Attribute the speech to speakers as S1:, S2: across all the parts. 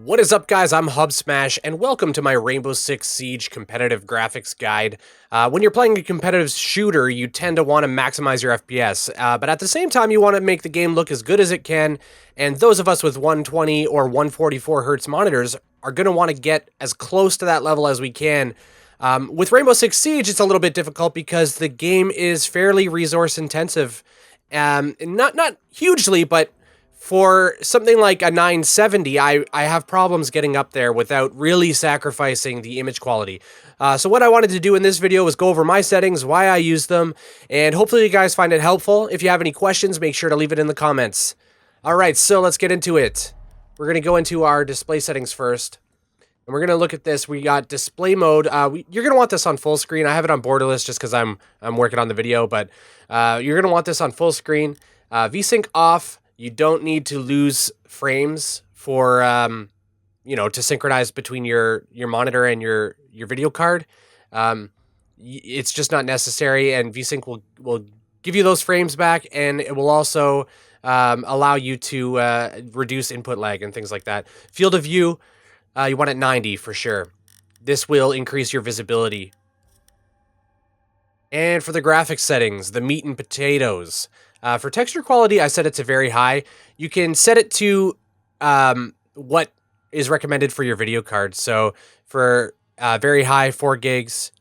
S1: What is up, guys? I'm Hubsmash, and welcome to my Rainbow Six Siege competitive graphics guide. When you're playing a competitive shooter, you tend to want to maximize your FPS, but at the same time, you want to make the game look as good as it can, and those of us with 120 or 144 hertz monitors are going to want to get as close to that level as we can. With Rainbow Six Siege, it's a little bit difficult because the game is fairly resource intensive. Not hugely, but for something like a 970, I have problems getting up there without really sacrificing the image quality. So what I wanted to do in this video was go over my settings, why I use them, and hopefully you guys find it helpful. If you have any questions, make sure to leave it in the comments. Alright, so let's get into it. We're going to go into our display settings first. And we're going to look at this. We got display mode. You're going to want this on full screen. I have it on borderless just because I'm working on the video, but you're going to want this on full screen. Vsync off. You don't need to lose frames for, to synchronize between your monitor and your video card. It's just not necessary, and Vsync will give you those frames back, and it will also allow you to reduce input lag and things like that. Field of view, you want it 90 for sure. This will increase your visibility. And for the graphics settings, the meat and potatoes. For texture quality, I set it to very high. You can set it to what is recommended for your video card. So for very high, 4 gigs,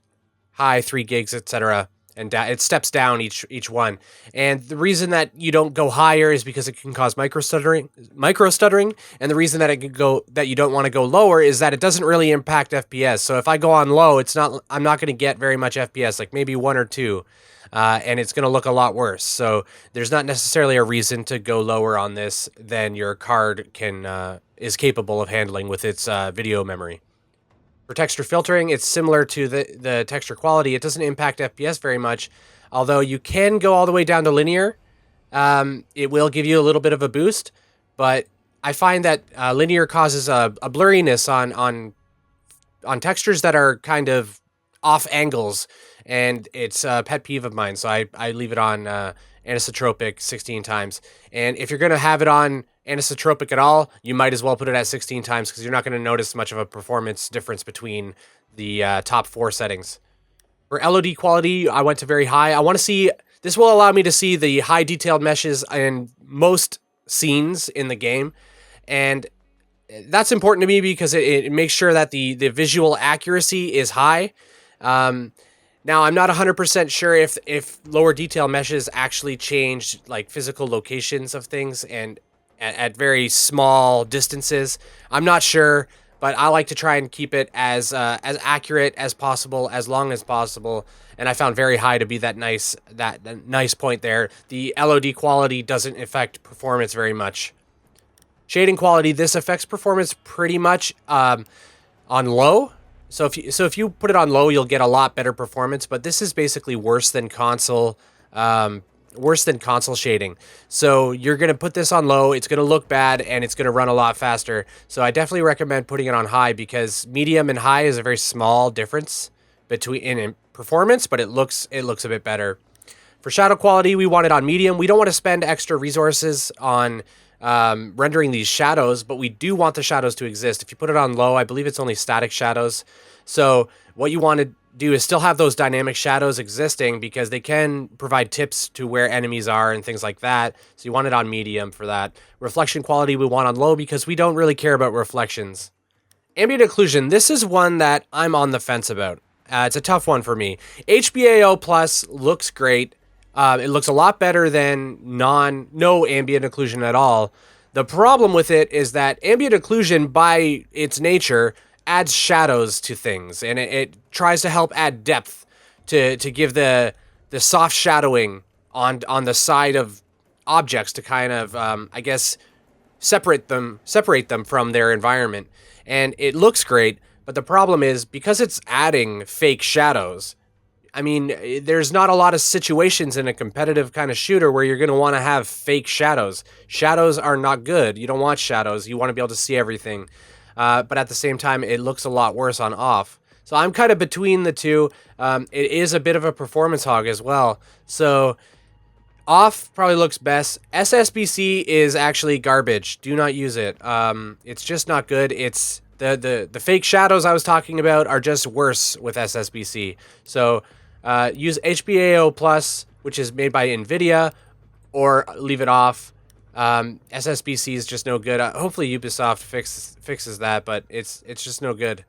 S1: high, 3 gigs, etc. And it steps down each one. And the reason that you don't go higher is because it can cause micro stuttering. And the reason that you don't want to go lower is that it doesn't really impact FPS. So if I go on low, I'm not going to get very much FPS, like maybe 1 or 2. And it's going to look a lot worse. So there's not necessarily a reason to go lower on this than your card is capable of handling with its video memory. For texture filtering, it's similar to the texture quality. It doesn't impact FPS very much, although you can go all the way down to linear. It will give you a little bit of a boost, but I find that linear causes a blurriness on textures that are kind of off angles, and it's a pet peeve of mine, so I leave it on Anisotropic 16 times. And if you're going to have it on Anisotropic at all, you might as well put it at 16 times because you're not going to notice much of a performance difference between the top 4 settings. For LOD quality, I went to very high. I want to see, this will allow me to see the high detailed meshes in most scenes in the game, and that's important to me because it makes sure that the visual accuracy is high. Now, I'm not 100% sure if lower detail meshes actually change like physical locations of things and at very small distances. I'm not sure, but I like to try and keep it as accurate as possible, as long as possible. And I found very high to be that nice point there. The LOD quality doesn't affect performance very much. Shading quality, this affects performance pretty much on low. So if you put it on low, you'll get a lot better performance, but this is basically worse than console shading. So you're going to put this on low, it's going to look bad, and it's going to run a lot faster. So I definitely recommend putting it on high because medium and high is a very small difference in performance, but it looks a bit better. For shadow quality, we want it on medium. We don't want to spend extra resources on rendering these shadows, but we do want the shadows to exist. If you put it on low, I believe it's only static shadows. So what you want to do is still have those dynamic shadows existing because they can provide tips to where enemies are and things like that. So you want it on medium for that. Reflection quality we want on low because we don't really care about reflections. Ambient occlusion, this is one that I'm on the fence about. It's a tough one for me. HBAO Plus looks great. It looks a lot better than no ambient occlusion at all. The problem with it is that ambient occlusion, by its nature, adds shadows to things, and it tries to help add depth to give the soft shadowing on the side of objects to kind of I guess separate them from their environment. And it looks great, but the problem is because it's adding fake shadows. I mean, there's not a lot of situations in a competitive kind of shooter where you're going to want to have fake shadows. Shadows are not good. You don't want shadows. You want to be able to see everything. But at the same time, it looks a lot worse on off. So I'm kind of between the two. It is a bit of a performance hog as well. So Off probably looks best. SSBC is actually garbage. Do not use it. It's just not good. It's the fake shadows I was talking about are just worse with SSBC. So use HBAO Plus, which is made by NVIDIA, or leave it off. SSBC is just no good. Hopefully Ubisoft fixes that, but it's just no good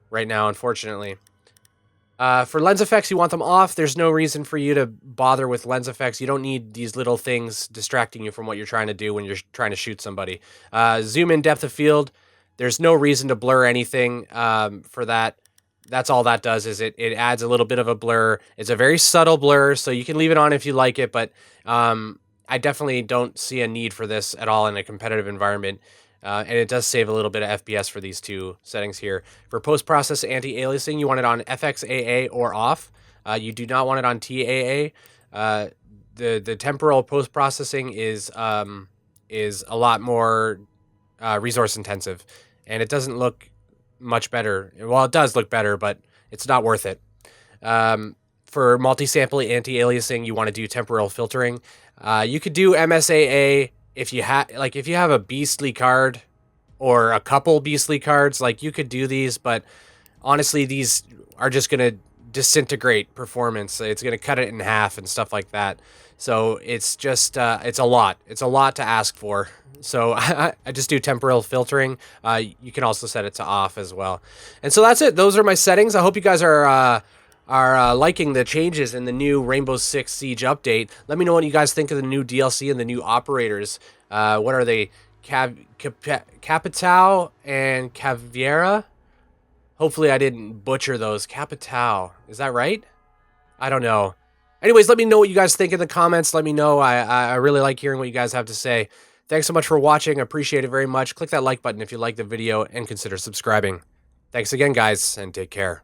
S1: right now, unfortunately. For lens effects, you want them off. There's no reason for you to bother with lens effects. You don't need these little things distracting you from what you're trying to do when you're trying to shoot somebody. Zoom in, depth of field. There's no reason to blur anything for that. That's all that does, is it adds a little bit of a blur. It's a very subtle blur, so you can leave it on if you like it, but I definitely don't see a need for this at all in a competitive environment. And it does save a little bit of FPS for these two settings here. For post-process anti-aliasing, you want it on FXAA or off. You do not want it on TAA. The temporal post-processing is a lot more resource intensive, and it doesn't look much better. Well, it does look better, but it's not worth it. For multi-sample anti-aliasing, you want to do temporal filtering. You could do MSAA if you have a beastly card or a couple beastly cards. Like, you could do these, but honestly, these are just gonna disintegrate performance. It's gonna cut it in half and stuff like that. So it's just it's a lot to ask for. So I just do temporal filtering. You can also set it to off as well. And so that's it. Those are my settings. I hope you guys are liking the changes in the new Rainbow Six Siege update. Let me know what you guys think of the new DLC and the new operators. What are they? Capitao and Caveira? Hopefully I didn't butcher those. Capitao. Is that right? I don't know. Anyways, let me know what you guys think in the comments. Let me know. I really like hearing what you guys have to say. Thanks so much for watching. I appreciate it very much. Click that like button if you like the video and consider subscribing. Thanks again, guys, and take care.